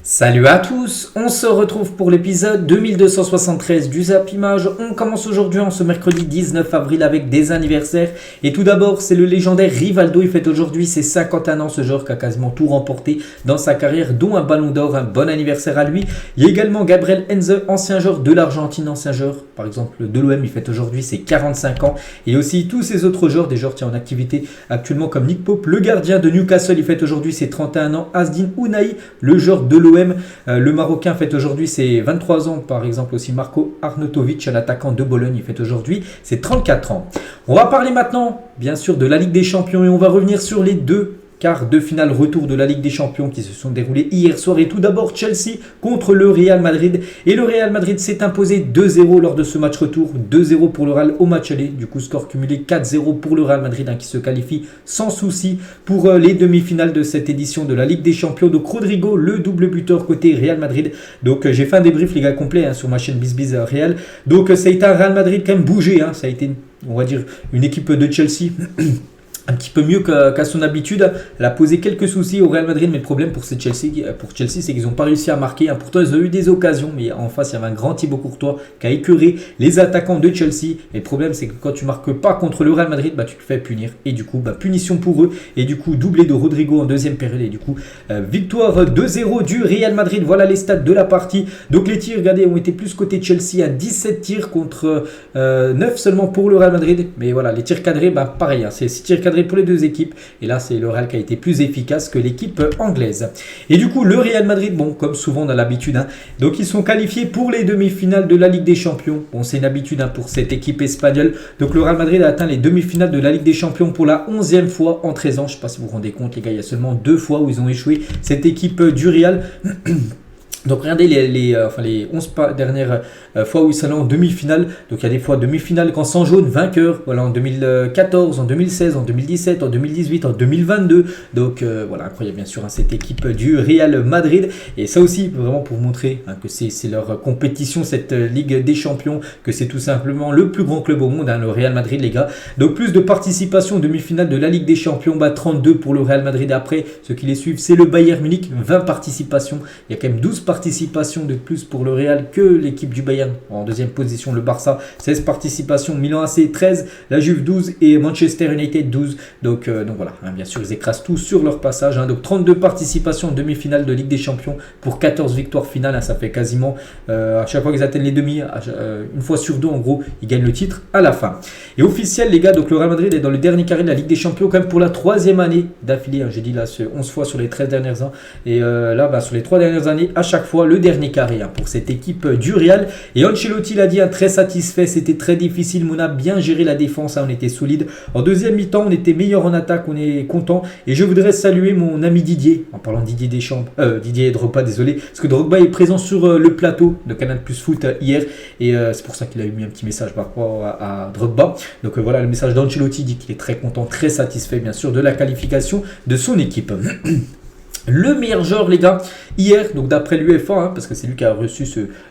Salut à tous, on se retrouve pour l'épisode 2273 du Zap Image. On commence aujourd'hui en ce mercredi 19 avril avec des anniversaires. Et tout d'abord, c'est le légendaire Rivaldo. Il fête aujourd'hui ses 51 ans, ce joueur qui a quasiment tout remporté dans sa carrière, dont un ballon d'or. Un bon anniversaire à lui. Il y a également Gabriel Heinze, ancien joueur de l'Argentine, ancien joueur par exemple de l'OM. Il fête aujourd'hui ses 45 ans. Et aussi tous ces autres joueurs, des joueurs qui sont en activité actuellement comme Nick Pope, le gardien de Newcastle. Il fête aujourd'hui ses 31 ans. Asdin Ounahi, le joueur de l'OM. Le Marocain fête aujourd'hui ses 23 ans, par exemple aussi Marco Arnautovic, l'attaquant de Bologne, il fête aujourd'hui ses 34 ans. On va parler maintenant, bien sûr, de la Ligue des Champions et on va revenir sur les deux quarts de finale retour de la Ligue des Champions qui se sont déroulés hier soir. Et tout d'abord, Chelsea contre le Real Madrid. Et le Real Madrid s'est imposé 2-0 lors de ce match retour. 2-0 pour le Real au match aller. Du coup, score cumulé 4-0 pour le Real Madrid qui se qualifie sans souci pour les demi-finales de cette édition de la Ligue des Champions. Donc Rodrigo, le double buteur côté Real Madrid. Donc j'ai fait un débrief les gars complet sur ma chaîne BizBiz Real. Donc ça a été un Real Madrid quand même bougé. Ça a été, on va dire, une équipe de Chelsea un petit peu mieux qu'à son habitude. Elle a posé quelques soucis au Real Madrid, mais le problème pour Chelsea, c'est qu'ils n'ont pas réussi à marquer. Pourtant, ils ont eu des occasions, mais en face, il y avait un grand Thibaut Courtois qui a écœuré les attaquants de Chelsea. Et le problème, c'est que quand tu ne marques pas contre le Real Madrid, tu te fais punir. Et du coup, punition pour eux. Et du coup, doublé de Rodrigo en deuxième période. Et du coup, victoire 2-0 du Real Madrid. Voilà les stats de la partie. Donc les tirs, regardez, ont été plus côté Chelsea à 17 tirs contre 9 seulement pour le Real Madrid. Mais voilà, les tirs cadrés, pareil. C'est 6 tirs cadrés pour les deux équipes, et là c'est le Real qui a été plus efficace que l'équipe anglaise. Et du coup le Real Madrid, comme souvent on a l'habitude, donc ils sont qualifiés pour les demi-finales de la Ligue des Champions. C'est une habitude pour cette équipe espagnole. Donc le Real Madrid a atteint les demi-finales de la Ligue des Champions pour la 11e fois en 13 ans. Je ne sais pas si vous vous rendez compte les gars, il y a seulement 2 fois où ils ont échoué, cette équipe du Real. Donc regardez les 11 dernières fois où ils sont allés en demi-finale. Donc il y a des fois demi-finale quand sans jaune, vainqueur. Voilà, en 2014, en 2016, en 2017, en 2018, en 2022. Donc voilà, incroyable bien sûr cette équipe du Real Madrid. Et ça aussi vraiment pour montrer que c'est leur compétition, cette Ligue des Champions, que c'est tout simplement le plus grand club au monde, le Real Madrid les gars. Donc plus de participation en demi-finale de la Ligue des Champions, 32 pour le Real Madrid. Après, ceux qui les suivent, c'est le Bayern Munich, 20 participations. Il y a quand même 12 participations de plus pour le Real que l'équipe du Bayern. En deuxième position, le Barça, 16 participations, Milan AC 13, la Juve 12 et Manchester United 12. Donc voilà, bien sûr, ils écrasent tout sur leur passage. Donc 32 participations en demi-finale de Ligue des Champions pour 14 victoires finales. Ça fait quasiment, à chaque fois qu'ils atteignent les demi, une fois sur deux, en gros, ils gagnent le titre à la fin. Et officiel, les gars, donc le Real Madrid est dans le dernier carré de la Ligue des Champions, quand même pour la 3e année d'affilée. J'ai dit là, 11 fois sur les 13 dernières années. Et là, sur les 3 dernières années, à chaque fois le dernier carré pour cette équipe du Real. Et Ancelotti l'a dit, très satisfait, c'était très difficile, mais on a bien géré la défense, on était solide. En deuxième mi-temps, on était meilleur en attaque, on est content. Et je voudrais saluer mon ami Didier, en parlant de Didier Deschamps, Didier Drogba, désolé, parce que Drogba est présent sur le plateau de Canal Plus Foot hier, et c'est pour ça qu'il a mis un petit message par rapport à Drogba. Donc voilà, le message d'Ancelotti dit qu'il est très content, très satisfait bien sûr de la qualification de son équipe. Le meilleur joueur les gars hier, donc d'après l'UEFA, parce que c'est lui qui a reçu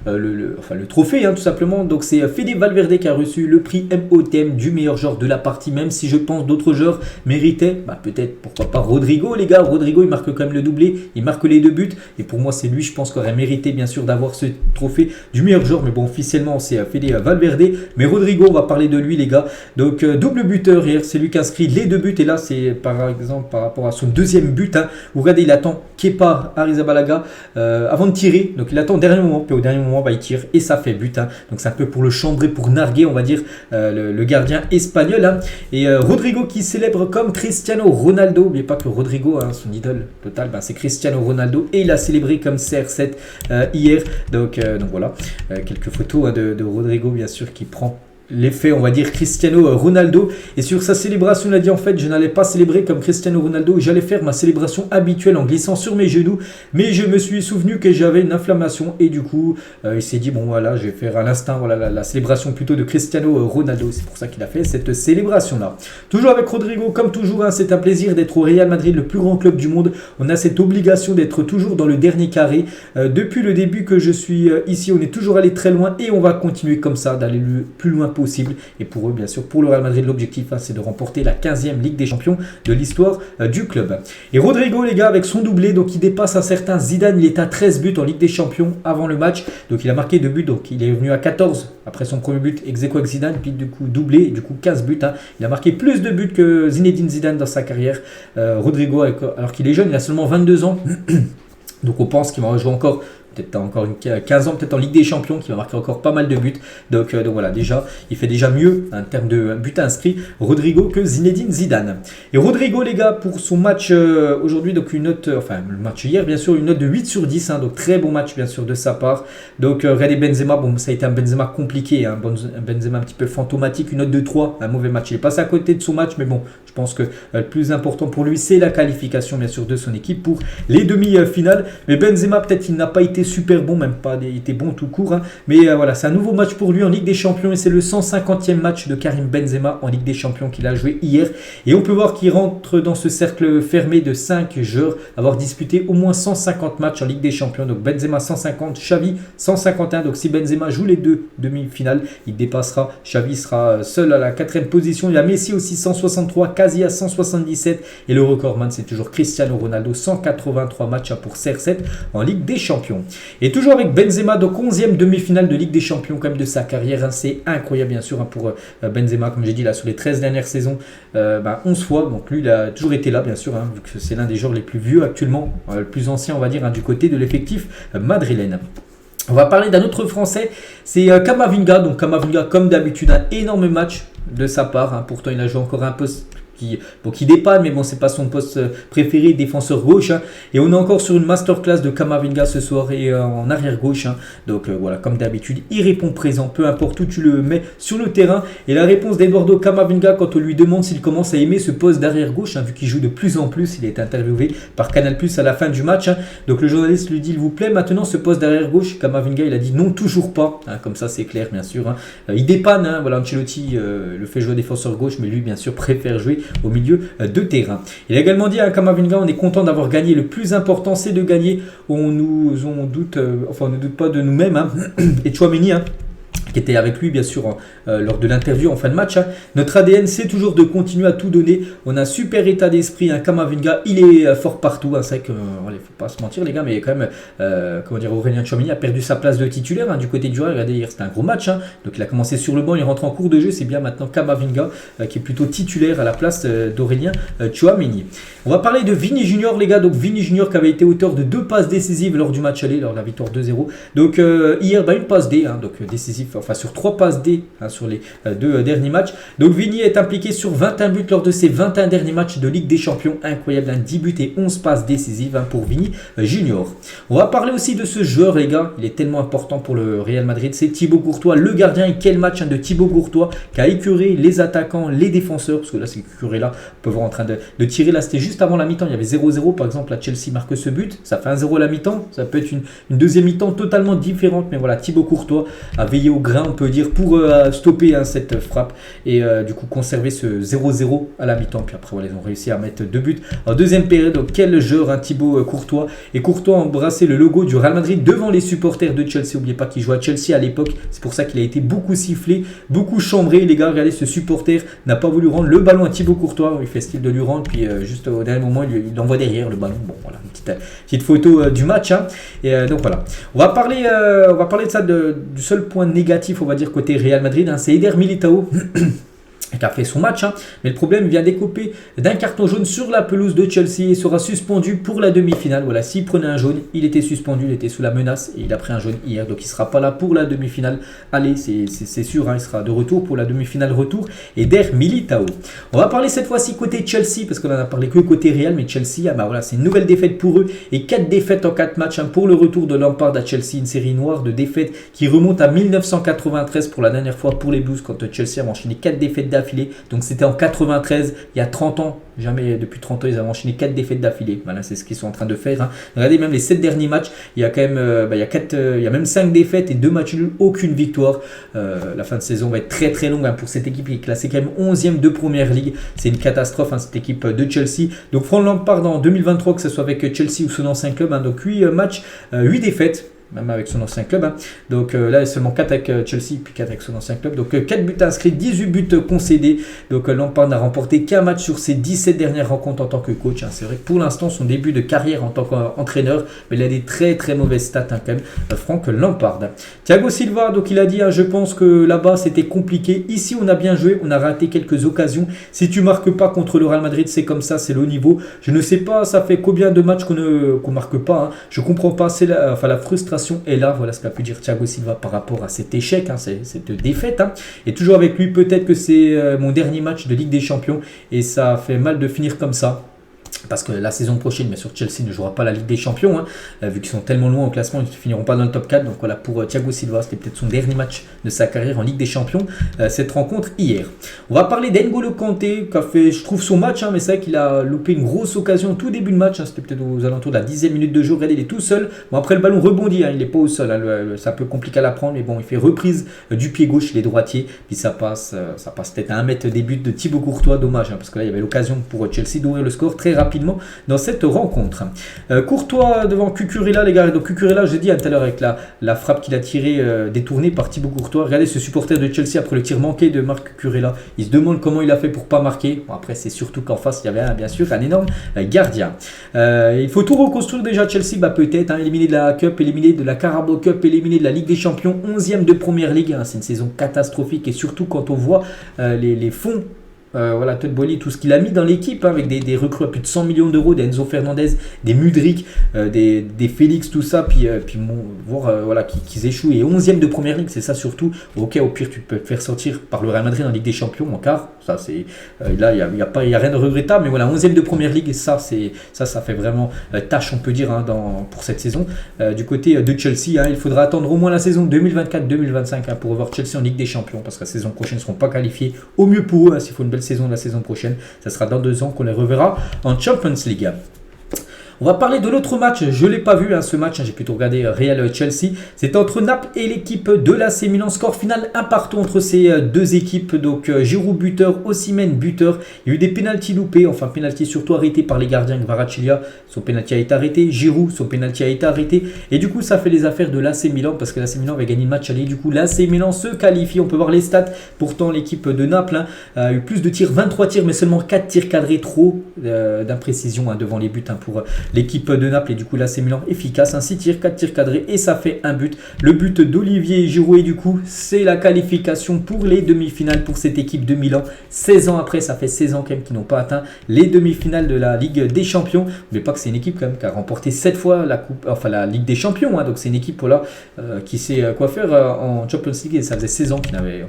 le trophée tout simplement. Donc c'est Fede Valverde qui a reçu le prix MOTM du meilleur joueur de la partie, même si je pense d'autres joueurs méritaient, peut-être pourquoi pas Rodrigo les gars. Rodrigo il marque quand même le doublé, il marque les 2 buts, et pour moi c'est lui je pense qu'il aurait mérité bien sûr d'avoir ce trophée du meilleur joueur. Mais bon, officiellement c'est Fede Valverde, mais Rodrigo on va parler de lui les gars. Donc double buteur hier, c'est lui qui inscrit les 2 buts, et là c'est par exemple par rapport à son deuxième but, où regardez il attend Kepa Arrizabalaga avant de tirer, donc il attend au dernier moment, puis au dernier moment il tire et ça fait but. Donc c'est un peu pour le chambrer, pour narguer on va dire le gardien espagnol. Et Rodrigo qui célèbre comme Cristiano Ronaldo. N'oubliez pas que Rodrigo, son idole total, c'est Cristiano Ronaldo, et il a célébré comme CR7 hier. Donc voilà, quelques photos de Rodrigo bien sûr qui prend l'effet, on va dire, Cristiano Ronaldo. Et sur sa célébration, il a dit en fait, je n'allais pas célébrer comme Cristiano Ronaldo, j'allais faire ma célébration habituelle en glissant sur mes genoux, mais je me suis souvenu que j'avais une inflammation, et du coup, il s'est dit, bon voilà, je vais faire à l'instinct, voilà, la célébration plutôt de Cristiano Ronaldo. C'est pour ça qu'il a fait cette célébration-là. Toujours avec Rodrigo, comme toujours, c'est un plaisir d'être au Real Madrid, le plus grand club du monde. On a cette obligation d'être toujours dans le dernier carré. Depuis le début que je suis ici, on est toujours allé très loin, et on va continuer comme ça, d'aller le plus loin impossible. Et pour eux, bien sûr, pour le Real Madrid, l'objectif, c'est de remporter la 15e Ligue des Champions de l'histoire du club. Et Rodrigo, les gars, avec son doublé, donc il dépasse un certain Zidane. Il est à 13 buts en Ligue des Champions avant le match. Donc il a marqué 2 buts, donc il est revenu à 14 après son premier but ex aequo avec Zidane, puis du coup doublé, du coup 15 buts. Il a marqué plus de buts que Zinedine Zidane dans sa carrière. Rodrigo, alors qu'il est jeune, il a seulement 22 ans. Donc on pense qu'il va jouer encore peut-être encore 15 ans, peut-être en Ligue des Champions, qui va marquer encore pas mal de buts. Donc voilà, déjà, il fait déjà mieux en termes de buts inscrits, Rodrigo, que Zinedine Zidane. Et Rodrigo, les gars, pour son match aujourd'hui, donc une note, le match hier, bien sûr, une note de 8 sur 10, donc très bon match, bien sûr, de sa part. Donc regardez Benzema, bon, ça a été un Benzema compliqué, un Benzema un petit peu fantomatique, une note de 3, un mauvais match. Il est passé à côté de son match, mais bon, je pense que le plus important pour lui, c'est la qualification, bien sûr, de son équipe pour les demi-finales. Mais Benzema, peut-être, il n'a pas été super bon, même pas, il était bon tout court, mais voilà, c'est un nouveau match pour lui en Ligue des Champions et c'est le 150e match de Karim Benzema en Ligue des Champions qu'il a joué hier, et on peut voir qu'il rentre dans ce cercle fermé de 5 joueurs avoir disputé au moins 150 matchs en Ligue des Champions. Donc Benzema 150, Xavi 151, donc si Benzema joue les deux demi-finales, il dépassera, Xavi sera seul à la 4e position, il y a Messi aussi 163, Casillas 177 et le recordman c'est toujours Cristiano Ronaldo, 183 matchs pour CR7 en Ligue des Champions. Et toujours avec Benzema, donc 11e demi-finale de Ligue des Champions quand même de sa carrière. C'est incroyable bien sûr pour Benzema, comme j'ai dit là sur les 13 dernières saisons, 11 fois. Donc lui il a toujours été là bien sûr, vu que c'est l'un des joueurs les plus vieux actuellement, le plus ancien on va dire du côté de l'effectif madrilène. On va parler d'un autre Français, c'est Camavinga. Donc Camavinga comme d'habitude un énorme match de sa part, pourtant il a joué encore un poste qui dépanne, mais bon, c'est pas son poste préféré, défenseur gauche. Et on est encore sur une masterclass de Camavinga ce soir et en arrière gauche. Donc voilà, comme d'habitude, il répond présent, peu importe où tu le mets sur le terrain. Et la réponse d'Eduardo Camavinga quand on lui demande s'il commence à aimer ce poste d'arrière gauche, vu qu'il joue de plus en plus, il a été interviewé par Canal+ à la fin du match. Donc le journaliste lui dit, il vous plaît maintenant ce poste d'arrière gauche? Camavinga il a dit non, toujours pas. Comme ça c'est clair bien sûr. Il dépanne, voilà, Ancelotti le fait jouer défenseur gauche, mais lui bien sûr préfère jouer au milieu de terrain. Il a également dit à Camavinga, on est content d'avoir gagné, le plus important c'est de gagner, on ne doute pas de nous-mêmes, et Tchouaméni qui était avec lui bien sûr lors de l'interview en fin de match. Notre ADN c'est toujours de continuer à tout donner, on a un super état d'esprit, Camavinga il est fort partout, c'est vrai qu'il ne faut pas se mentir les gars, mais quand même Aurélien Tchouaméni a perdu sa place de titulaire du côté du Real. Regardez hier c'était un gros match, donc il a commencé sur le banc, il rentre en cours de jeu, c'est bien maintenant Camavinga qui est plutôt titulaire à la place d'Aurélien Tchouaméni. On va parler de Vini Junior les gars, donc Vini Junior qui avait été auteur de 2 passes décisives lors du match aller, lors de la victoire 2-0. Donc hier une passe D, donc décisive, sur 3 passes D sur les 2 derniers matchs. Donc Vini est impliqué sur 21 buts lors de ses 21 derniers matchs de Ligue des Champions. Incroyable, 10 buts et 11 passes décisives pour Vini Junior. On va parler aussi de ce joueur les gars, il est tellement important pour le Real Madrid, c'est Thibaut Courtois, le gardien. Et quel match de Thibaut Courtois qui a écœuré les attaquants, les défenseurs, parce que là c'est écœuré là, on peut voir en train de tirer, là c'était juste avant la mi-temps, il y avait 0-0 par exemple, là Chelsea marque ce but, ça fait 1-0 à la mi-temps, ça peut être une deuxième mi-temps totalement différente, mais voilà, Thibaut Courtois a veillé au grain on peut dire pour stopper cette frappe et du coup conserver ce 0-0 à la mi-temps. Puis après voilà, ils ont réussi à mettre 2 buts en deuxième période. Donc quel joueur Thibaut Courtois, et Courtois a embrassé le logo du Real Madrid devant les supporters de Chelsea. N'oubliez pas qu'il jouait à Chelsea à l'époque, c'est pour ça qu'il a été beaucoup sifflé, beaucoup chambré les gars. Regardez, ce supporter n'a pas voulu rendre le ballon à Thibaut Courtois, il fait style de lui rendre, puis juste au dernier moment il l'envoie derrière le ballon. Bon voilà, une petite photo du match et donc voilà, on va parler de ça, du seul point négatif on va dire côté Real Madrid, c'est Eder Militao qui a fait son match, mais le problème vient découper d'un carton jaune sur la pelouse de Chelsea et sera suspendu pour la demi-finale. Voilà, s'il prenait un jaune, il était suspendu, il était sous la menace et il a pris un jaune hier, donc il ne sera pas là pour la demi-finale. Allez, c'est sûr, il sera de retour pour la demi-finale retour. Eder Militao. On va parler cette fois-ci côté Chelsea, parce qu'on en a parlé que côté Real, mais Chelsea, voilà, c'est une nouvelle défaite pour eux et 4 défaites en 4 matchs pour le retour de Lampard à Chelsea, une série noire de défaites qui remonte à 1993 pour la dernière fois pour les Blues, quand Chelsea a enchaîné 4 défaites d'affilée. Donc c'était en 93, il y a 30 ans. Jamais depuis 30 ans ils avaient enchaîné 4 défaites d'affilée. Voilà, c'est ce qu'ils sont en train de faire. Regardez même les 7 derniers matchs, il y a quand même il y a même 5 défaites et 2 matchs nuls, aucune victoire. La fin de saison va être très très longue pour cette équipe qui est classée quand même 11e de Première Ligue. C'est une catastrophe cette équipe de Chelsea. Donc Franck Lampard en 2023, que ce soit avec Chelsea ou son ancien club, donc 8 matchs, 8 défaites. même avec son ancien club. Hein. Donc là, seulement 4 avec Chelsea, puis 4 avec son ancien club. Donc 4 buts inscrits, 18 buts concédés. Donc Lampard n'a remporté qu'un match sur ses 17 dernières rencontres en tant que coach. Hein. C'est vrai que pour l'instant, son début de carrière en tant qu'entraîneur, mais il a des très très mauvaises stats hein, quand même, Franck Lampard. Thiago Silva, donc il a dit, hein, je pense que là-bas c'était compliqué. Ici, on a bien joué, on a raté quelques occasions. Si tu marques pas contre le Real Madrid, c'est comme ça, c'est le haut niveau. Je ne sais pas, ça fait combien de matchs qu'on marque pas. Hein. Je comprends pas, la frustration est là. Voilà ce qu'a pu dire Thiago Silva par rapport à cet échec, hein, cette défaite. Hein. Et toujours avec lui, peut-être que c'est mon dernier match de Ligue des Champions et ça fait mal de finir comme ça. Parce que la saison prochaine, bien sûr, Chelsea ne jouera pas la Ligue des Champions, hein, vu qu'ils sont tellement loin au classement, ils ne finiront pas dans le top 4. Donc voilà, pour Thiago Silva, c'était peut-être son dernier match de sa carrière en Ligue des Champions, cette rencontre hier. On va parler d'N'Golo Kanté, qui a fait, je trouve, son match, hein, mais c'est vrai qu'il a loupé une grosse occasion au tout début de match, hein, c'était peut-être aux alentours de la 10e minute de jeu. Regardez, il est tout seul. Bon, après, le ballon rebondit, hein, il n'est pas au sol, hein, c'est un peu compliqué à la prendre, mais bon, il fait reprise du pied gauche, il est droitier, puis ça passe peut-être à 1 mètre des buts de Thibaut Courtois, dommage, hein, parce que là, il y avait l'occasion pour Chelsea d'ouvrir le score très rapidement dans cette rencontre. Courtois devant Cucurella, les gars. Donc Cucurella, j'ai dit tout à l'heure avec la frappe qu'il a tirée détournée par Thibaut Courtois. Regardez ce supporter de Chelsea après le tir manqué de Marc Cucurella. Il se demande comment il a fait pour pas marquer. Bon, après, c'est surtout qu'en face, il y avait bien sûr un énorme gardien. Il faut tout reconstruire déjà. Chelsea, peut-être hein, éliminé de la Cup, éliminé de la Carabao Cup, éliminé de la Ligue des Champions, 11e de Première Ligue. Hein, c'est une saison catastrophique et surtout quand on voit les fonds. Voilà, Todd Boehly, tout ce qu'il a mis dans l'équipe, hein, avec des recrues à plus de 100 millions d'euros, des Enzo Fernandez, des Mudryk, des Félix, tout ça, puis voir voilà, qu'ils échouent. Et 11e de Première Ligue, c'est ça surtout. Ok, au pire, tu peux te faire sortir par le Real Madrid en Ligue des Champions en quart. Ça, c'est, là, il n'y a rien de regrettable, mais voilà, 11e de Première Ligue, et ça fait vraiment tâche, on peut dire, hein, pour cette saison. Du côté de Chelsea, hein, il faudra attendre au moins la saison 2024-2025 hein, pour revoir Chelsea en Ligue des Champions, parce que la saison prochaine, ils ne seront pas qualifiés. Au mieux pour eux, hein, s'il faut une belle saison de la saison prochaine, ça sera dans 2 ans qu'on les reverra en Champions League. On va parler de l'autre match, je ne l'ai pas vu hein, ce match, hein, j'ai plutôt regardé Real Chelsea. C'est entre Naples et l'équipe de l'AC Milan. Score final 1 partout entre ces deux équipes. Donc Giroud buteur, Osimhen buteur. Il y a eu des pénaltys loupés, enfin pénaltys surtout arrêtés par les gardiens. Kvaratskhelia, son pénalty a été arrêté. Giroud, son pénalty a été arrêté. Et du coup ça fait les affaires de l'AC Milan parce que l'AC Milan avait gagné le match aller. Du coup l'AC Milan se qualifie, on peut voir les stats. Pourtant l'équipe de Naples hein, a eu plus de tirs, 23 tirs mais seulement 4 tirs cadrés, trop d'imprécision hein, devant les buts hein, pour l'équipe de Naples. Et du coup l'AC Milan efficace, 6 tirs, 4 tirs cadrés et ça fait un but. Le but d'Olivier Giroud et du coup c'est la qualification pour les demi-finales pour cette équipe de Milan. 16 ans après, ça fait 16 ans quand même qu'ils n'ont pas atteint les demi-finales de la Ligue des Champions. N'oubliez pas que c'est une équipe quand même qui a remporté 7 fois la Ligue des Champions hein, donc c'est une équipe voilà, qui sait quoi faire en Champions League et ça faisait 16 ans qu'ils n'avaient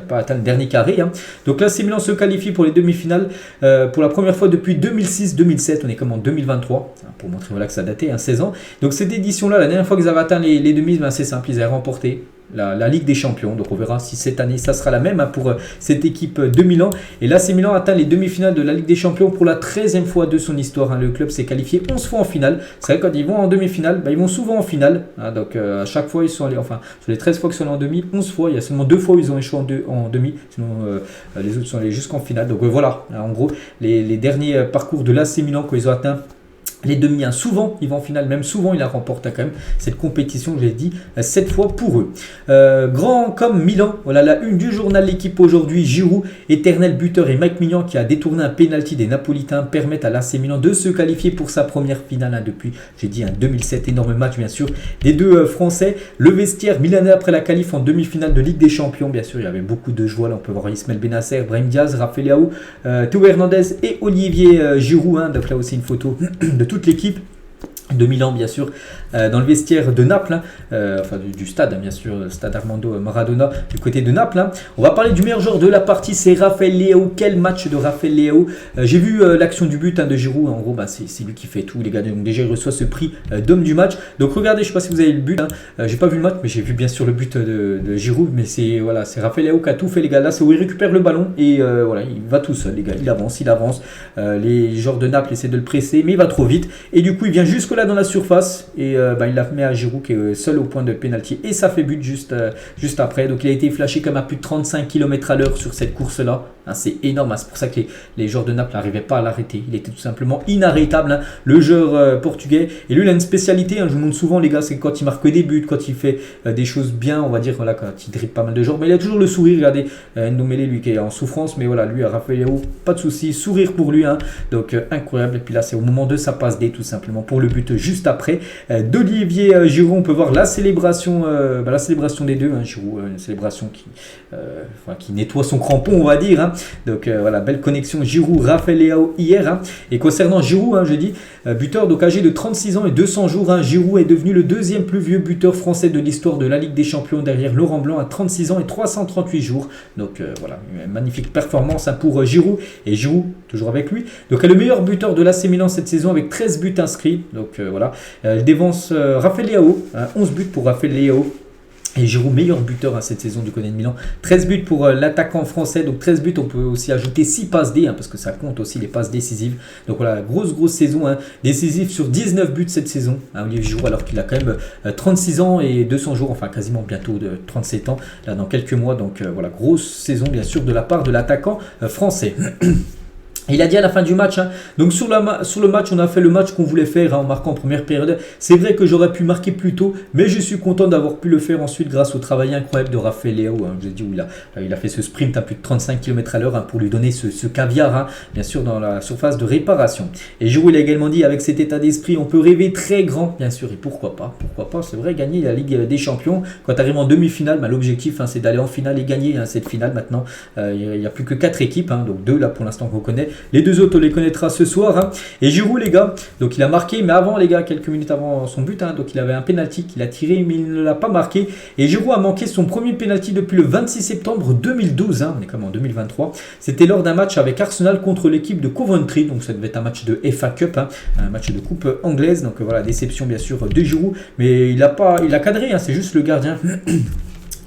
pas atteint le dernier carré hein. Donc l'AC Milan se qualifie pour les demi-finales pour la première fois depuis 2006-2007. On est comme en 2023 pour montrer voilà, que ça datait, hein, 16 ans. Donc cette édition-là, la dernière fois qu'ils avaient atteint les demi, c'est simple, ils avaient remporté la Ligue des Champions. Donc on verra si cette année ça sera la même hein, pour cette équipe de Milan. Et là c'est Milan atteint les demi-finales de la Ligue des Champions pour la 13e fois de son histoire hein. Le club s'est qualifié 11 fois en finale. C'est vrai quand ils vont en demi-finale, ils vont souvent en finale hein. Donc à chaque fois ils sont allés, enfin sur les 13 fois qu'ils sont allés en demi, 11 fois, il y a seulement 2 fois où ils ont échoué en demi, sinon les autres sont allés jusqu'en finale. Donc voilà, hein, en gros les derniers parcours de l'AC Milan quand ils ont atteint les demi, hein, souvent ils vont en finale, même souvent ils la remportent hein, quand même cette compétition, je l'ai dit, 7 fois pour eux. Grand comme Milan, voilà la une du journal L'équipe aujourd'hui. Giroud, éternel buteur, et Mike Maignan qui a détourné un penalty des Napolitains permettent à l'AC Milan de se qualifier pour sa première finale hein, depuis, j'ai dit, 2007, énorme match bien sûr des deux Français. Le vestiaire milanais après la qualif en demi-finale de Ligue des Champions, bien sûr il y avait beaucoup de joie là, on peut voir Ismaël Bennacer, Brahim Diaz, Rafael Leao, Théo Hernandez et Olivier Giroud hein, donc là aussi une photo de toute l'équipe de Milan bien sûr dans le vestiaire de Naples hein, enfin du stade hein, bien sûr, le stade Armando Maradona du côté de Naples hein. On va parler du meilleur joueur de la partie, c'est Rafael Leao. Quel match de Rafael Leao. J'ai vu l'action du but hein, de Giroud, en gros c'est lui qui fait tout les gars, donc déjà il reçoit ce prix d'homme du match. Donc regardez, je sais pas si vous avez le but hein. J'ai pas vu le match mais j'ai vu bien sûr le but de Giroud, mais c'est voilà, c'est Rafael Leao qui a tout fait les gars. Là c'est où il récupère le ballon et voilà, il va tout seul les gars, il avance, les joueurs de Naples essaient de le presser mais il va trop vite et du coup il vient jusque là dans la surface et il la met à Giroud qui est seul au point de pénalty et ça fait but juste après. Donc il a été flashé comme à plus de 35 km/h sur cette course-là. Hein, c'est énorme, hein. C'est pour ça que les joueurs de Naples n'arrivaient pas à l'arrêter. Il était tout simplement inarrêtable, hein, le joueur portugais. Et lui, il a une spécialité, hein, je vous montre souvent les gars, c'est quand il marque des buts, quand il fait des choses bien, on va dire, voilà, quand il dribble pas mal de joueurs. Mais il a toujours le sourire, regardez, Ndombele, lui qui est en souffrance, mais voilà, lui, Rafael Leao, pas de souci, sourire pour lui. Hein. Donc incroyable. Et puis là, c'est au moment de sa passe D, tout simplement, pour le but juste après. D'Olivier Giroud, on peut voir la célébration des deux. Hein, Giroud, une célébration qui nettoie son crampon, on va dire. Hein. Donc voilà, belle connexion Giroud-Rafael Leao hier. Hein. Et concernant Giroud, hein, je dis, buteur donc âgé de 36 ans et 200 jours, hein, Giroud est devenu le deuxième plus vieux buteur français de l'histoire de la Ligue des Champions derrière Laurent Blanc à 36 ans et 338 jours. Donc voilà, une magnifique performance, hein, pour Giroud. Et Giroud, toujours avec lui, donc est le meilleur buteur de l'AC Milan cette saison avec 13 buts inscrits. Donc voilà, il dévance Rafael Leao, hein, 11 buts pour Rafael Leao. Et Giroud, meilleur buteur à cette saison du côté de Milan. 13 buts pour l'attaquant français. Donc 13 buts, on peut aussi ajouter 6 passes D, hein, parce que ça compte aussi les passes décisives. Donc voilà, grosse saison, hein, décisive sur 19 buts cette saison. Hein, Olivier Giroud, alors qu'il a quand même 36 ans et 200 jours, enfin quasiment bientôt de 37 ans, là dans quelques mois. Donc voilà, grosse saison bien sûr de la part de l'attaquant français. Il a dit à la fin du match, hein, donc sur le match, on a fait le match qu'on voulait faire, hein, en marquant en première période. C'est vrai que j'aurais pu marquer plus tôt, mais je suis content d'avoir pu le faire ensuite grâce au travail incroyable de Rafael Leao. Hein, je vous ai dit où il a fait ce sprint à plus de 35 km/h, hein, pour lui donner ce caviar, hein, bien sûr, dans la surface de réparation. Et Giroud, il a également dit, avec cet état d'esprit, on peut rêver très grand, bien sûr, et pourquoi pas, c'est vrai, gagner la Ligue des Champions. Quand tu arrives en demi-finale, l'objectif, hein, c'est d'aller en finale et gagner, hein, cette finale maintenant. Il n'y a plus que 4 équipes, hein, donc 2 là pour l'instant qu'on connaît. Les 2 autres, on les connaîtra ce soir. Hein. Et Giroud, les gars, donc il a marqué, mais avant, les gars, quelques minutes avant son but, hein, donc il avait un penalty qu'il a tiré, mais il ne l'a pas marqué. Et Giroud a manqué son premier penalty depuis le 26 septembre 2012. Hein, on est comme en 2023. C'était lors d'un match avec Arsenal contre l'équipe de Coventry. Donc ça devait être un match de FA Cup, hein, un match de coupe anglaise. Donc voilà, déception bien sûr de Giroud. Mais il a cadré, hein, c'est juste le gardien.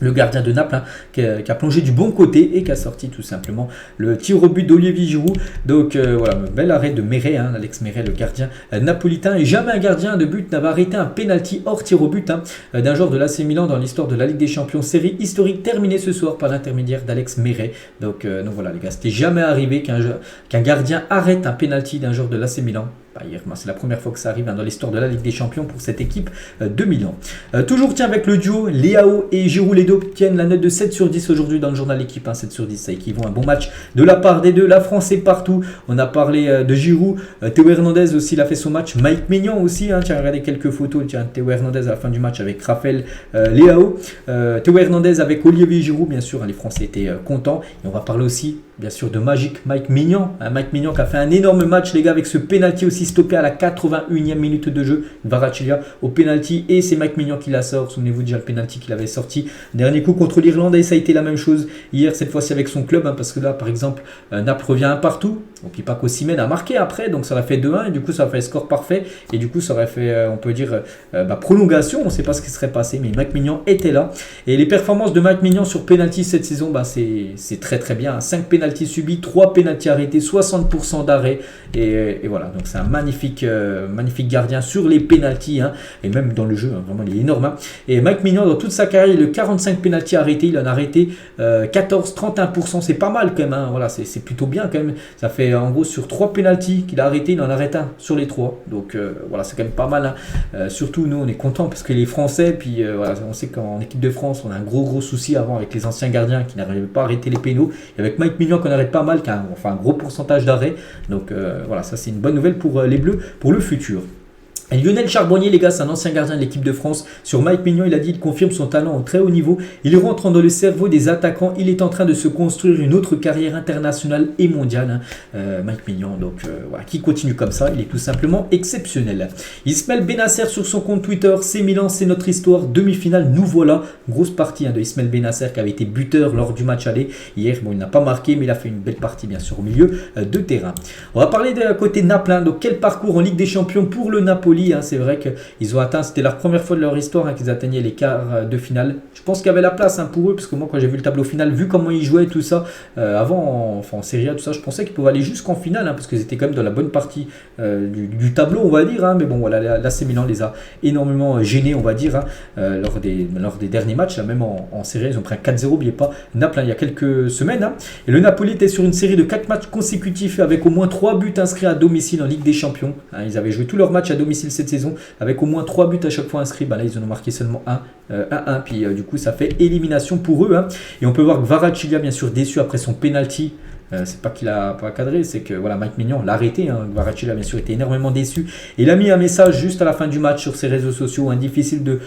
Le gardien de Naples, hein, qui a plongé du bon côté et qui a sorti tout simplement le tir au but d'Olivier Giroud. Donc voilà, bel arrêt de Meret, hein, Alex Meret, le gardien napolitain. Et jamais un gardien de but n'avait arrêté un penalty hors tir au but, hein, d'un joueur de l'AC Milan dans l'histoire de la Ligue des Champions. Série historique terminée ce soir par l'intermédiaire d'Alex Meret. Donc voilà les gars, c'était jamais arrivé qu'un gardien arrête un penalty d'un joueur de l'AC Milan. C'est la première fois que ça arrive, hein, dans l'histoire de la Ligue des Champions pour cette équipe de Milan. Toujours avec le duo Leao et Giroud, les deux obtiennent la note de 7 sur 10 aujourd'hui dans le journal L'équipe. 7 sur 10, ça équivaut à un bon match de la part des deux. La France est partout. On a parlé de Giroud. Théo Hernandez aussi, il a fait son match. Mike Maignan aussi, hein, tiens, regardez quelques photos. Tiens, Théo Hernandez à la fin du match avec Rafael Leao. Théo Hernandez avec Olivier Giroud, bien sûr, hein, les Français étaient contents. Et on va parler aussi, bien sûr, de Magic Mike Maignan. Mike Maignan qui a fait un énorme match, les gars, avec ce penalty aussi stoppé à la 81e minute de jeu. Kvaratskhelia au penalty et c'est Mike Maignan qui la sort. Souvenez-vous déjà le penalty qu'il avait sorti. Dernier coup contre l'Irlande et ça a été la même chose hier, cette fois-ci avec son club, hein, parce que là, par exemple, Naples revient un partout. Donc Paco Osimhen a marqué après, donc ça aurait fait 2-1 et du coup ça aurait fait score parfait et du coup ça aurait fait, on peut dire, prolongation. On ne sait pas ce qui serait passé, mais Mike Maignan était là. Et les performances de Mike Maignan sur penalty cette saison, c'est très très bien. 5 penalties subis, 3 penalties arrêtés, 60% d'arrêt et voilà. Donc c'est un magnifique gardien sur les penalties, hein, et même dans le jeu, hein, vraiment il est énorme. Hein. Et Mike Maignan dans toute sa carrière, il a 45 penalties arrêtés, il en a arrêté 14, 31%, c'est pas mal quand même. Hein. Voilà, c'est plutôt bien quand même. Ça fait en gros sur 3 penalties qu'il a arrêté, il en arrête un sur les 3. Donc voilà, c'est quand même pas mal. Hein. Surtout nous, on est contents parce que les Français, puis voilà, on sait qu'en équipe de France, on a un gros souci avant avec les anciens gardiens qui n'arrivaient pas à arrêter les pénaux. Et avec Mike Maignan qu'on arrête pas mal, qui a un gros pourcentage d'arrêt. Donc voilà, ça c'est une bonne nouvelle pour les Bleus pour le futur. Et Lionel Charbonnier, les gars, c'est un ancien gardien de l'équipe de France. Sur Mike Maignan, il a dit qu'il confirme son talent au très haut niveau. Il rentre dans le cerveau des attaquants. Il est en train de se construire une autre carrière internationale et mondiale. Hein. Mike Maignan, donc voilà, qui continue comme ça. Il est tout simplement exceptionnel. Ismaël Bennacer sur son compte Twitter. C'est Milan, c'est notre histoire. Demi-finale, nous voilà. Grosse partie, hein, de Ismaël Bennacer qui avait été buteur lors du match aller. Hier, bon, il n'a pas marqué, mais il a fait une belle partie, bien sûr, au milieu de terrain. On va parler de côté Naples. Hein. Donc, quel parcours en Ligue des Champions pour le Napoli. Napoli, c'est vrai qu'ils ont atteint, c'était leur première fois de leur histoire qu'ils atteignaient les quarts de finale. Je pense qu'il y avait la place pour eux, parce que moi quand j'ai vu le tableau final, vu comment ils jouaient tout ça, avant en Serie A, tout ça, je pensais qu'ils pouvaient aller jusqu'en finale, parce qu'ils étaient quand même dans la bonne partie du tableau, on va dire. Mais bon, voilà, l'AC Milan les a énormément gênés, on va dire, lors des derniers matchs. Là, même en Serie A, ils ont pris un 4-0, n'oubliez pas, Naples, il y a quelques semaines. Et le Napoli était sur une série de 4 matchs consécutifs avec au moins 3 buts inscrits à domicile en Ligue des Champions. Ils avaient joué tous leurs matchs à domicile cette saison avec au moins 3 buts à chaque fois inscrits. Là, ils en ont marqué seulement 1-1. Puis du coup, ça fait élimination pour eux. Et on peut voir que Kvaratskhelia, bien sûr, déçu après son penalty. C'est pas qu'il a pas cadré, c'est que voilà, Mike Maignan l'a arrêté. Kvaratskhelia, bien sûr, était énormément déçu. Il a mis un message juste à la fin du match sur ses réseaux sociaux. Difficile de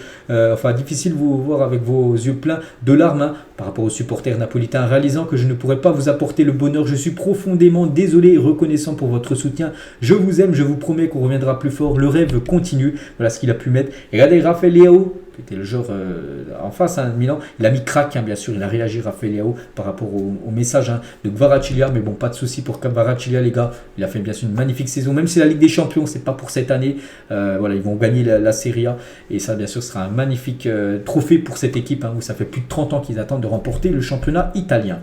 vous voir avec vos yeux pleins de larmes par rapport aux supporters napolitains, réalisant que je ne pourrais pas vous apporter le bonheur. Je suis profondément désolé et reconnaissant pour votre soutien. Je vous aime, je vous promets qu'on reviendra plus fort. Le rêve continue. Voilà ce qu'il a pu mettre. Et regardez Rafael Leao, qui était le joueur en face de Milan. Il a mis crack, bien sûr. Il a réagi, Rafael Leao, par rapport au message de Kvaratskhelia. Mais bon, pas de souci pour Kvaratskhelia, les gars. Il a fait bien sûr une magnifique saison. Même si la Ligue des Champions, c'est pas pour cette année. Voilà, ils vont gagner la Serie A. Et ça, bien sûr, sera un magnifique trophée pour cette équipe, où ça fait plus de 30 ans qu'ils attendent de remporter le championnat italien.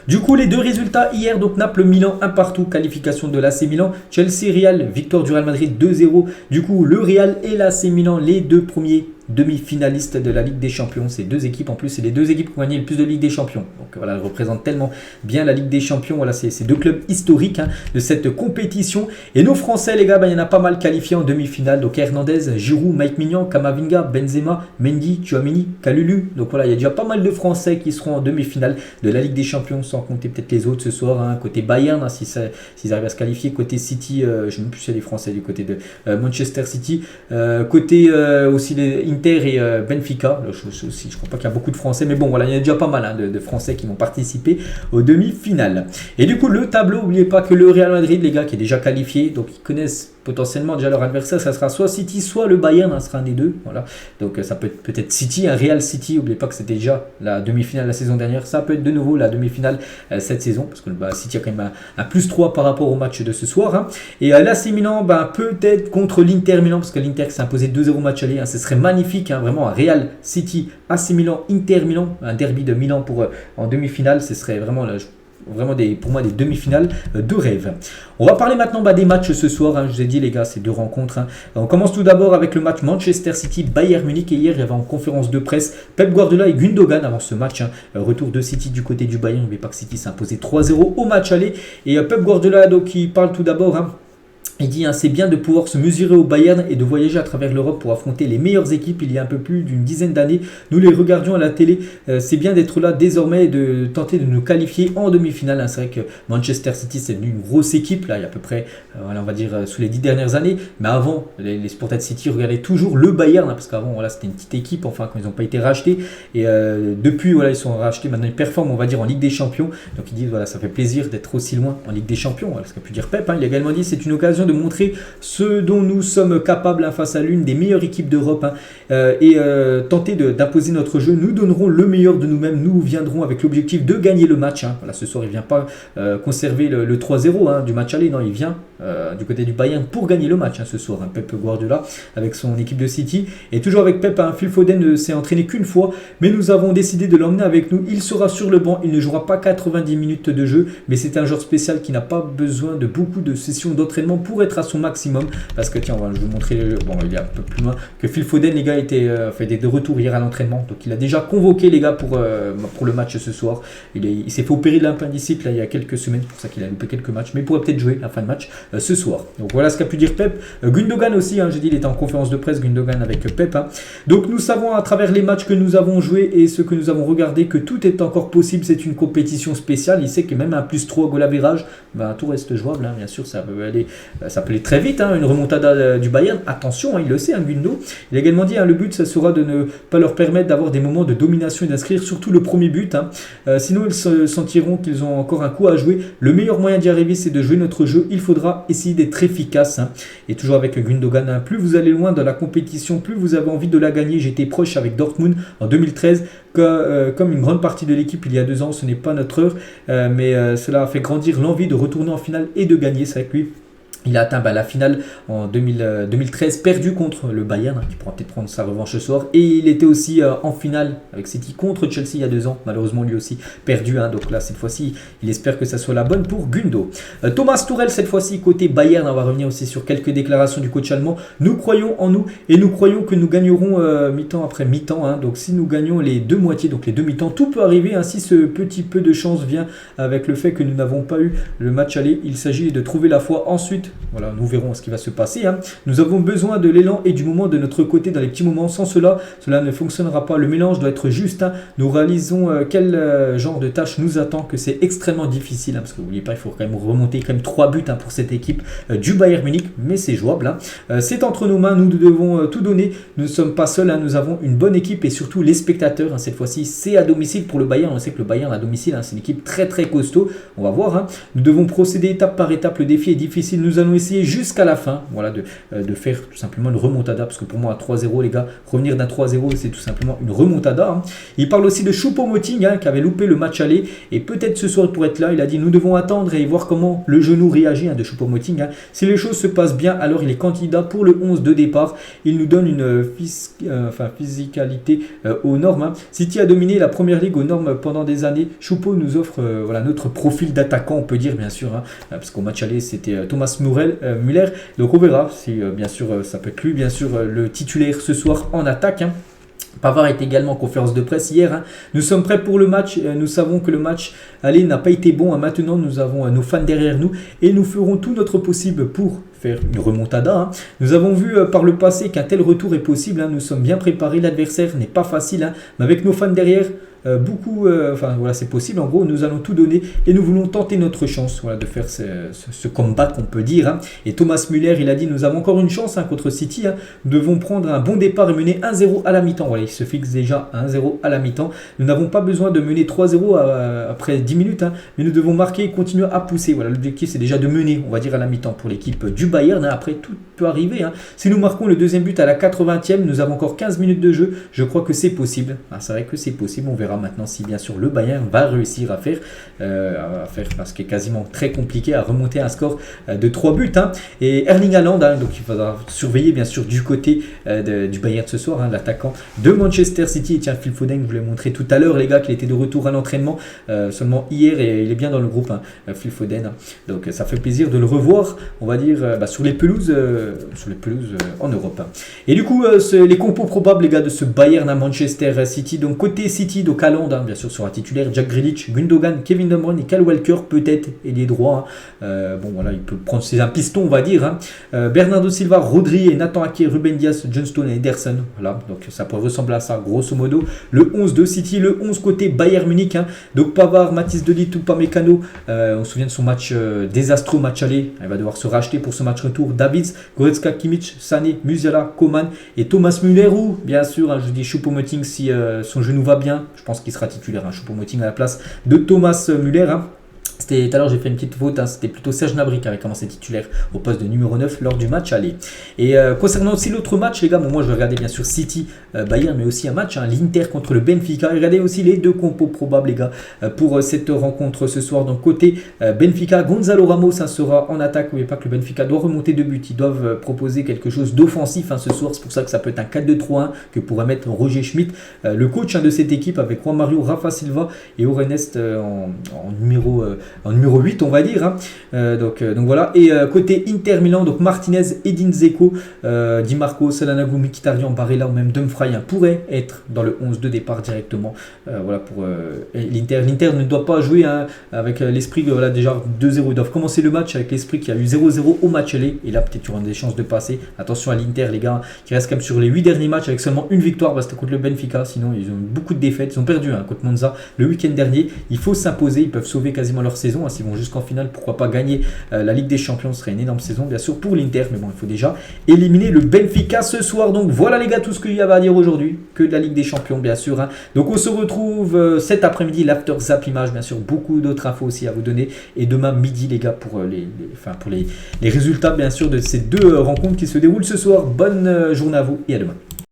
Du coup, les deux résultats hier, donc Naples-Milan 1-1, qualification de l'AC Milan. Chelsea-Real, victoire du Real Madrid 2-0. Du coup, le Real et l'AC Milan, les deux premiers demi-finalistes de la Ligue des Champions. Ces deux équipes, en plus, c'est les deux équipes qui ont gagné le plus de Ligue des Champions. Donc voilà, elles représentent tellement bien la Ligue des Champions. Voilà, c'est ces deux clubs historiques de cette compétition. Et nos Français, les gars, il y en a pas mal qualifiés en demi-finale. Donc Hernandez, Giroud, Mike Maignan, Camavinga, Benzema, Mendy, Tchouaméni, Kalulu. Donc voilà, il y a déjà pas mal de Français qui seront en demi-finale de la Ligue des Champions, sans compter peut-être les autres ce soir. Côté Bayern, s'ils arrivent à se qualifier. Côté City, je ne sais même plus si il y a des Français du côté de Manchester City. Côté aussi les Inter et Benfica. Là, je ne crois pas qu'il y a beaucoup de Français, mais bon, voilà, il y a déjà pas mal de Français qui vont participer aux demi-finales. Et du coup, le tableau, n'oubliez pas que le Real Madrid, les gars, qui est déjà qualifié, donc ils connaissent potentiellement déjà leur adversaire, ça sera soit City, soit le Bayern, ça sera un des deux. Voilà. Donc ça peut être peut-être City, un Real City. N'oubliez pas que c'était déjà la demi-finale la saison dernière. Ça peut être de nouveau la demi-finale cette saison, parce que City a quand même un +3 par rapport au match de ce soir. Et l'AC Milan, peut-être contre l'Inter Milan, parce que l'Inter s'est imposé 2-0 match aller. Ce serait magnifique, vraiment un Real City, AC Milan, Inter Milan, un derby de Milan en demi-finale. Ce serait vraiment pour moi des demi-finales de rêve. On va parler maintenant des matchs ce soir. Je vous ai dit, les gars, c'est deux rencontres. On commence tout d'abord avec le match Manchester City Bayern Munich. Et hier, il y avait en conférence de presse Pep Guardiola et Gundogan avant ce match. Retour de City du côté du Bayern. N'oubliez pas que City s'est imposé 3-0 au match aller. Et Pep Guardiola, donc, il parle tout d'abord. Il dit c'est bien de pouvoir se mesurer au Bayern et de voyager à travers l'Europe pour affronter les meilleures équipes. Il y a un peu plus d'une dizaine d'années, nous les regardions à la télé. C'est bien d'être là désormais et de tenter de nous qualifier en demi-finale. C'est vrai que Manchester City, c'est devenu une grosse équipe. Là, il y a à peu près, on va dire, sous les 10 dernières années. Mais avant, les supporters de City regardaient toujours le Bayern. Parce qu'avant, c'était une petite équipe, quand ils n'ont pas été rachetés. Et depuis, ils sont rachetés. Maintenant, ils performent, on va dire, en Ligue des Champions. Donc, ils disent, ça fait plaisir d'être aussi loin en Ligue des Champions. Ce qu'a pu dire Pep. Il a également dit, c'est une occasion de montrer ce dont nous sommes capables face à l'une des meilleures équipes d'Europe et tenter d'imposer notre jeu. Nous donnerons le meilleur de nous-mêmes. Nous viendrons avec l'objectif de gagner le match. Voilà, ce soir, il ne vient pas conserver le 3-0 du match aller. Non, il vient du côté du Bayern pour gagner le match ce soir. Pep Guardiola avec son équipe de City. Et toujours avec Pep, Phil Foden ne s'est entraîné qu'une fois, mais nous avons décidé de l'emmener avec nous. Il sera sur le banc. Il ne jouera pas 90 minutes de jeu, mais c'est un joueur spécial qui n'a pas besoin de beaucoup de sessions d'entraînement pour être à son maximum. Parce que tiens, je vais vous montrer, il est un peu plus loin, que Phil Foden, les gars, était fait des retours hier à l'entraînement. Donc il a déjà convoqué les gars pour le match ce soir. Il s'est fait opérer de l'appendicite il y a quelques semaines, c'est pour ça qu'il a loupé quelques matchs, mais il pourrait peut-être jouer la fin de match ce soir. Donc voilà ce qu'a pu dire Pep. Gundogan aussi, j'ai dit, il était en conférence de presse, Gundogan avec Pep. Donc nous savons à travers les matchs que nous avons joués et ce que nous avons regardé que tout est encore possible. C'est une compétition spéciale. Il sait que même un +3 goal average, tout reste jouable. Bien sûr, ça peut aller très vite. Une remontada du Bayern. Attention, il le sait, Gundo. Il a également dit, le but, ça sera de ne pas leur permettre d'avoir des moments de domination et d'inscrire surtout le premier but. Sinon, ils se sentiront qu'ils ont encore un coup à jouer. Le meilleur moyen d'y arriver, c'est de jouer notre jeu. Il faudra essayer d'être efficace. Et toujours avec Gundogan, plus vous allez loin dans la compétition, plus vous avez envie de la gagner. J'étais proche avec Dortmund en 2013. Comme une grande partie de l'équipe il y a 2 ans, ce n'est pas notre heure. Mais cela a fait grandir l'envie de retourner en finale et de gagner. C'est avec lui. Il a atteint la finale en 2013, perdu contre le Bayern, qui pourra peut-être prendre sa revanche ce soir. Et il était aussi en finale avec City contre Chelsea il y a 2 ans. Malheureusement, lui aussi perdu. Donc là, cette fois-ci, il espère que ça soit la bonne pour Gundo. Thomas Tuchel, cette fois-ci, côté Bayern. On va revenir aussi sur quelques déclarations du coach allemand. Nous croyons en nous et nous croyons que nous gagnerons mi-temps après mi-temps. Donc si nous gagnons les 2 moitiés, donc les 2 mi-temps, tout peut arriver. Si ce petit peu de chance vient avec le fait que nous n'avons pas eu le match aller, il s'agit de trouver la foi ensuite. Voilà, nous verrons ce qui va se passer. Nous avons besoin de l'élan et du moment de notre côté dans les petits moments. Sans cela, cela ne fonctionnera pas. Le mélange doit être juste. Nous réalisons quel genre de tâche nous attend, que c'est extrêmement difficile. Parce que n'oubliez pas, il faut quand même remonter 3 buts pour cette équipe du Bayern Munich. Mais c'est jouable. C'est entre nos mains. Nous devons tout donner. Nous ne sommes pas seuls. Nous avons une bonne équipe et surtout les spectateurs. Cette fois-ci, c'est à domicile pour le Bayern. On sait que le Bayern à domicile, c'est une équipe très très costaud. On va voir. Nous devons procéder étape par étape. Le défi est difficile. Nous allons essayer jusqu'à la fin, voilà, de faire tout simplement une remontada, parce que pour moi à 3-0 les gars, revenir d'un 3-0 c'est tout simplement une remontada. Il parle aussi de Choupo-Moting qui avait loupé le match aller et peut-être ce soir pour être là. Il a dit nous devons attendre et voir comment le genou réagit de Choupo-Moting. Si les choses se passent bien, alors il est candidat pour le 11 de départ. Il nous donne une physicalité aux normes. City a dominé la première ligue aux normes pendant des années. Choupo nous offre voilà, notre profil d'attaquant, on peut dire bien sûr, parce qu'au match aller c'était Thomas Müller. Donc on verra si bien sûr ça peut être lui bien sûr le titulaire ce soir en attaque. Pavard est également en conférence de presse hier. Nous sommes prêts pour le match. Nous savons que le match aller n'a pas été bon. Maintenant, nous avons nos fans derrière nous et nous ferons tout notre possible pour faire une remontada. Nous avons vu par le passé qu'un tel retour est possible. Nous sommes bien préparés. L'adversaire n'est pas facile. Mais avec nos fans derrière, enfin voilà, c'est possible. En gros, nous allons tout donner et nous voulons tenter notre chance, voilà, de faire ce comeback, on peut dire. Et Thomas Müller, il a dit nous avons encore une chance contre City. Nous devons prendre un bon départ et mener 1-0 à la mi-temps. Voilà, il se fixe déjà 1-0 à la mi-temps. Nous n'avons pas besoin de mener 3-0 après 10 minutes, mais nous devons marquer et continuer à pousser. Voilà, l'objectif c'est déjà de mener, on va dire, à la mi-temps pour l'équipe du Bayern. Après, tout peut arriver. Si nous marquons le deuxième but à la 80e, nous avons encore 15 minutes de jeu. Je crois que c'est possible. C'est vrai que c'est possible. On verra maintenant si bien sûr le Bayern va réussir à faire parce qu'il est quasiment très compliqué à remonter un score de 3 buts. Et Erling Haaland, donc il faudra surveiller bien sûr du côté du Bayern ce soir, l'attaquant de Manchester City. Et tiens, Phil Foden, je vous l'ai montré tout à l'heure les gars, qu'il était de retour à l'entraînement seulement hier et il est bien dans le groupe, Phil Foden. Donc ça fait plaisir de le revoir, on va dire, sur les pelouses en Europe. Et du coup, les compos probables les gars de ce Bayern à Manchester City. Donc côté City, donc Haaland bien sûr sera titulaire, Jack Grealish, Gundogan, Kevin De Bruyne et Kyle Walker peut-être ailier droit. Bon voilà, il peut prendre ses un piston on va dire. Bernardo Silva, Rodri et Nathan Ake, Ruben Dias, John Stone et Ederson. Voilà, donc ça peut ressembler à ça grosso modo. Le 11 de City, le 11 côté Bayern Munich. Donc Pavard, Mathis de Ligt, Upamecano. On se souvient de son match désastreux match aller. Il va devoir se racheter pour ce match retour. Davids, Goretzka, Kimmich, Sané, Musiala, Coman et Thomas Müller ou bien sûr je dis Choupo-Moting si son genou va bien. Je pense qu'il sera titulaire, Choupo-Moting à la place de Thomas Müller. Tout à l'heure j'ai fait une petite faute, c'était plutôt Serge Gnabry qui avait commencé titulaire au poste de numéro 9 lors du match aller. Et concernant aussi l'autre match les gars, moi je vais regarder bien sûr City Bayern, mais aussi un match, l'Inter contre le Benfica. Et regardez aussi les deux compos probables les gars pour cette rencontre ce soir. Donc côté Benfica, Gonzalo Ramos sera en attaque. N'oubliez pas que le Benfica doit remonter 2 buts, ils doivent proposer quelque chose d'offensif ce soir. C'est pour ça que ça peut être un 4-2-3-1 que pourrait mettre Roger Schmidt, le coach de cette équipe, avec Juan Mario, Rafa Silva et Orenest en numéro 8 on va dire. Donc voilà. Et côté Inter Milan, donc Martinez, Edin Dzeko, Di Marco, Çalhanoğlu, Mkhitaryan, Barella ou même Dumfries pourraient être dans le 11 de départ directement. Voilà pour l'Inter. L'Inter ne doit pas jouer avec l'esprit que voilà, déjà 2-0. Ils doivent commencer le match avec l'esprit qu'il y a eu 0-0 au match aller. Et là peut-être il y aura des chances de passer. Attention à l'Inter les gars, qui reste quand même sur les 8 derniers matchs avec seulement une victoire. C'était contre le Benfica. Sinon ils ont eu beaucoup de défaites. Ils ont perdu contre Monza le week-end dernier. Il faut s'imposer. Ils peuvent sauver quasiment leur saison. S'ils vont jusqu'en finale, pourquoi pas gagner la Ligue des Champions, ce serait une énorme saison bien sûr pour l'Inter, mais bon il faut déjà éliminer le Benfica ce soir. Donc voilà les gars, tout ce qu'il y avait à dire aujourd'hui, que de la Ligue des Champions bien sûr. Donc on se retrouve cet après-midi, l'After Zap Image bien sûr, beaucoup d'autres infos aussi à vous donner, et demain midi les gars pour les résultats bien sûr de ces deux rencontres qui se déroulent ce soir. Bonne journée à vous et à demain.